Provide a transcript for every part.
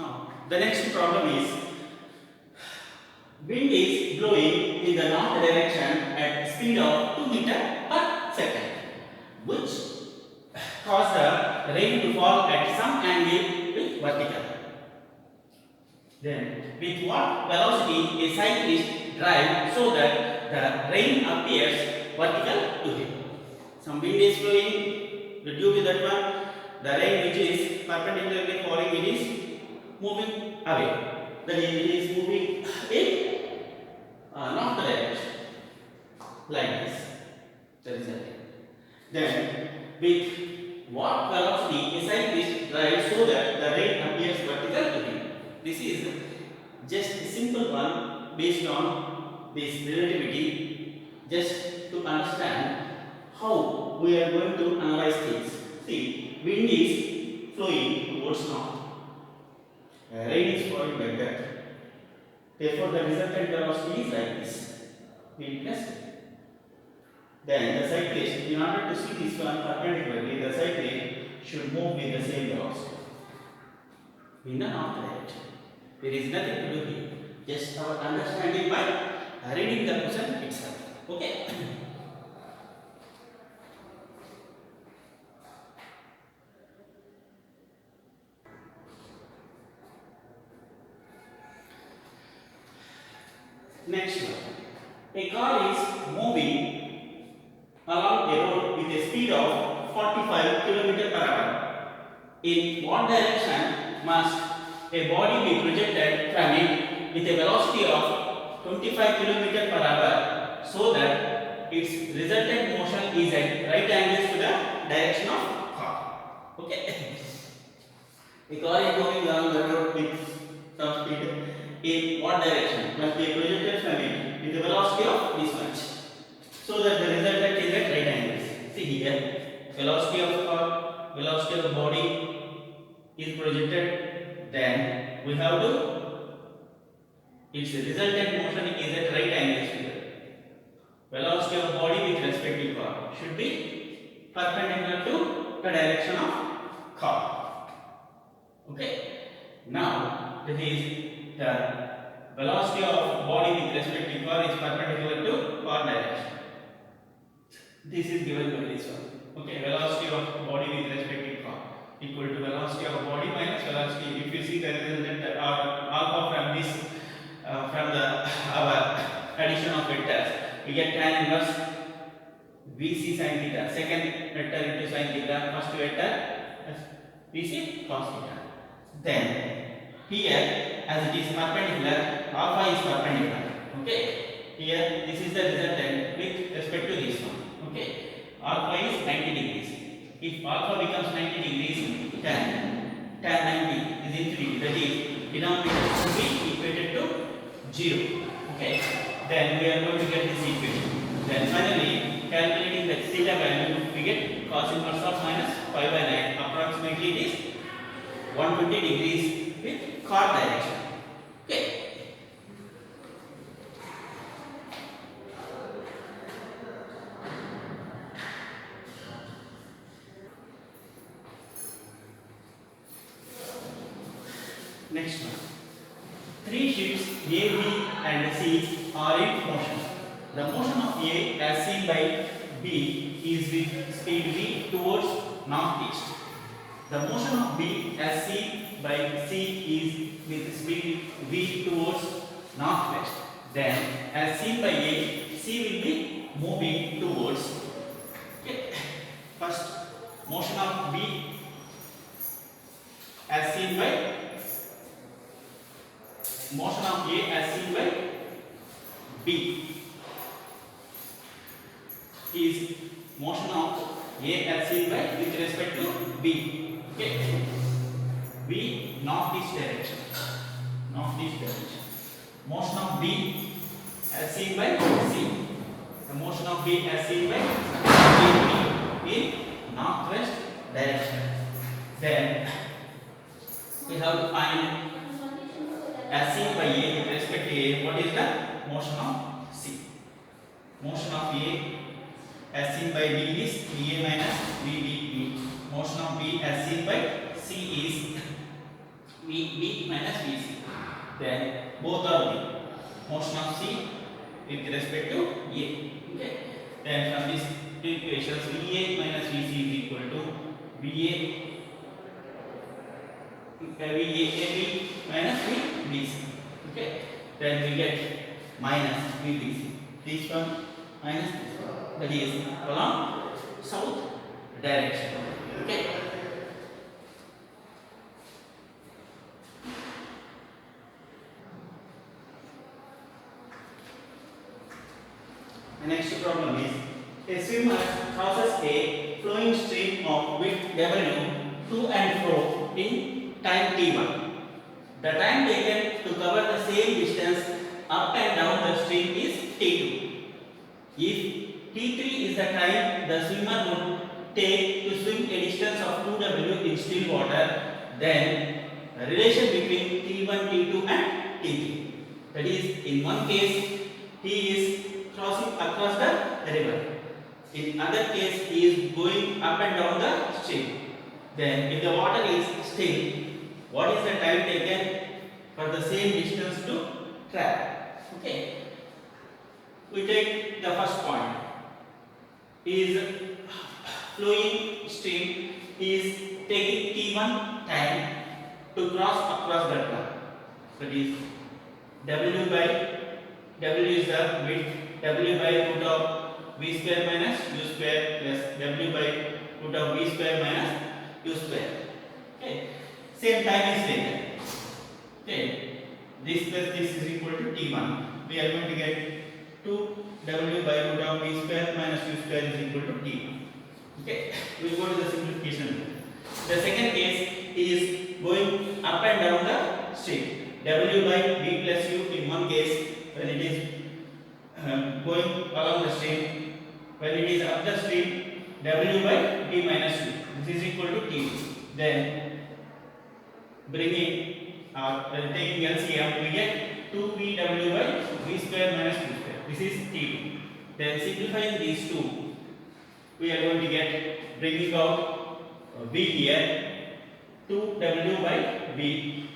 Now, the next problem is wind is blowing in the north direction at speed of 2 meter per second, which cause the rain to fall at some angle with vertical. Then, with what velocity a cyclist drives so that the rain appears vertical to him? Some wind is blowing, due to that one, the rain which is perpendicularly falling, it is moving away. Then it is moving in north direction, like this. That is it. Then, with what velocity a cyclist drives so that the rain appears vertical to him? This is just a simple one based on this relativity, just to understand how we are going to analyze things. See, wind is flowing towards north, rain is falling like that. Therefore, the resultant velocity is like this, v plus v. Then the cyclist, in order to see this one perpendicularly, the cyclist should move with the same velocity in the north direction. There is nothing to do here, just our understanding by reading the question itself. Okay. Next one. A car is moving along a road with a speed of 45 km per hour. In what direction must a body be projected from it with a velocity of 25 km per hour so that its resultant motion is at right angles to the direction of car? Okay. A car is moving along the road with some speed. In what direction must be projected from it with a velocity of this much so that the resultant is at right angles? See here, velocity of car, velocity of body is projected, then we have to, its resultant motion is at right angles to the velocity of body with respect to car should be perpendicular to the direction of car. Okay. Now that is the velocity of body with respect to car is perpendicular to car direction. This is given by this one. Okay, velocity of body with respect to car equal to velocity of body minus velocity. If you see the resultant alpha from this, from the our addition of vectors, we get tan inverse VC sin theta. Second vector into sin theta. First vector VC cos theta. Then here, as it is perpendicular, alpha is perpendicular. Okay. Here, this is the resultant with respect to this one. Okay. Alpha is 90 degrees. If alpha becomes 90 degrees, tan 90 is infinity. That is, denominator should be equated to 0. Okay. Then we are going to get this equation. Then finally, calculating the theta value, we get cos inverse of minus pi by 9. Approximately it is 120 degrees with car direction. Okay. Next one. Three ships A, B and C are in motion. The motion of A as seen by B is with speed V towards northeast. The motion of B as seen by C is with speed V towards northwest. Then, as seen by A, C will be moving towards. Okay. First, motion of B as seen by motion of A as seen by B is motion of A as seen by with respect to B. Okay. B northeast direction. Northeast direction. Motion of B as seen by C. The motion of B as seen by B in northwest direction. Then we have to find as seen by A with respect to A, what is the motion of C? Motion of A as seen by B is VA minus VBB. Motion of B as seen by C is V minus Vc. Then both are V. Motion of C with respect to A. Okay. Then from these two equations, Va minus Vc is equal to Va minus Vbc. Okay. Then we get minus Vbc. This one minus this one. That is along south direction. Okay. The next problem is a swimmer crosses a flowing stream of width W to and fro in time t1. The time taken to cover the same distance up and down the stream is t2. If t3 is the time the swimmer would take to swim a distance of 2W in still water, then the relation between t1, t2 and t3. That is, in one case he is crossing across the river. In other case he is going up and down the stream. Then if the water is still, what is the time taken for the same distance to travel? Okay. We take the first point. Is flowing stream is taking t1 time to cross across that one. That is W by W is the width. W by root of V square minus U square plus W by root of V square minus U square. Okay. Same time is taken. Okay. This plus this is equal to T1. We are going to get 2W by root of V square minus U square is equal to T1. Okay. We go to the simplification. The second case is going up and down the stream. W by V plus U in one case when it is going along the stream. When it is up the stream, W by V minus U. This is equal to T. Then bringing taking LCM, we get 2VW by V square minus U square. This is T. Then simplifying these two, we are going to get bringing out V here, 2W by V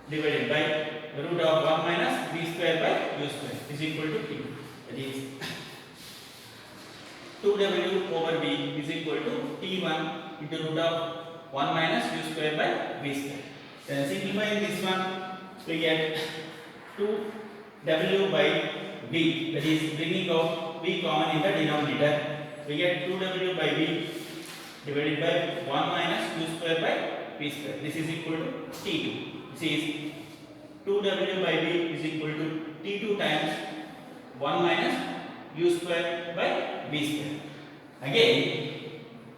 divided by root of 1 minus V square by U square is equal to T. That is 2W over V is equal to T1 into root of 1 minus U square by V square. Then simplifying this one, we get 2W by V, that is bringing out V common in the denominator. We get 2W by V divided by 1 minus U square by V square. This is equal to T2. This is 2W by V is equal to T2 times 1 minus U square by V square. Again,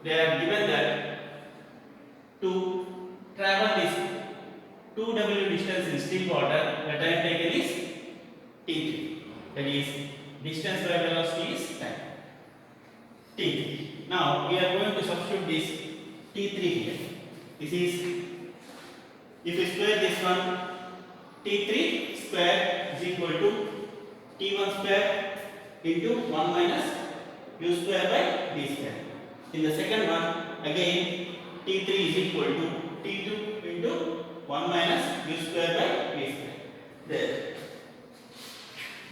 they are given that to travel this 2W distance in still water, the time taken is T3. That is, distance by velocity is time. T3. Now, we are going to substitute this T3 here. This is, if we square this one, T3 square is equal to T1 square into 1 minus U square by V square. In the second one, again T3 is equal to T2 into 1 minus U square by V square. There.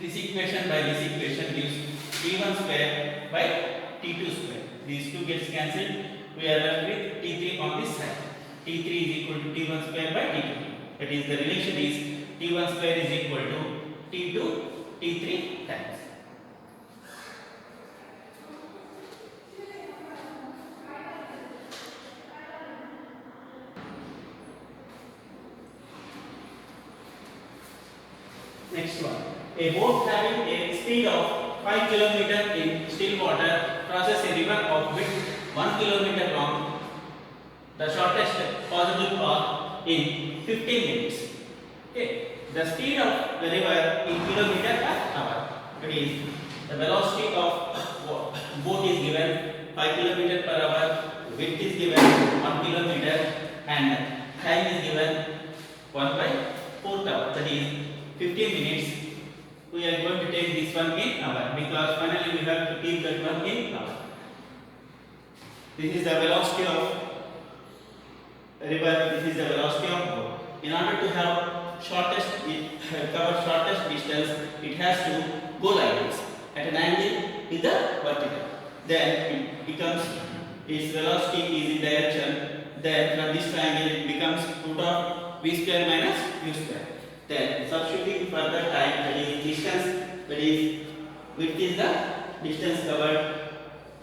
This equation by this equation gives T1 square by T2 square. These two gets cancelled. We are left with T3 on this side. T3 is equal to T1 square by T2. That is, the relation is T1 square is equal to T2 T3 times. Next one. A boat having a speed of 5 km in still water crosses a river of width 1 km long, the shortest possible path in 15 minutes. Okay. The speed of the river in kilometer per hour. That is, the velocity of boat is given 5 km per hour, width is given 1 km, and time is given 1 by 4th hour. That is 15 minutes. We are going to take this one in hour because finally we have to keep that one in hour. This is the velocity of river, this is the velocity of boat. In order to have shortest cover shortest distance, it has to go like this at an angle with the vertical. Then it becomes its velocity is in direction. Then from this triangle it becomes root of v square minus u square. Then substituting further time, that is distance, that is width is the distance covered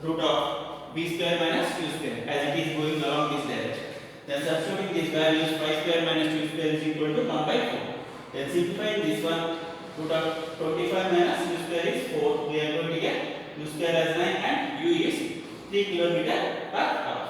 root of v square minus u square as it is going along this direction. Then substituting these values, pi square minus 2 square is equal to 1 by 4. Then simplifying this one, root of 25 minus u square is 4. We are going to get u square as 9 and u is 3 km per hour.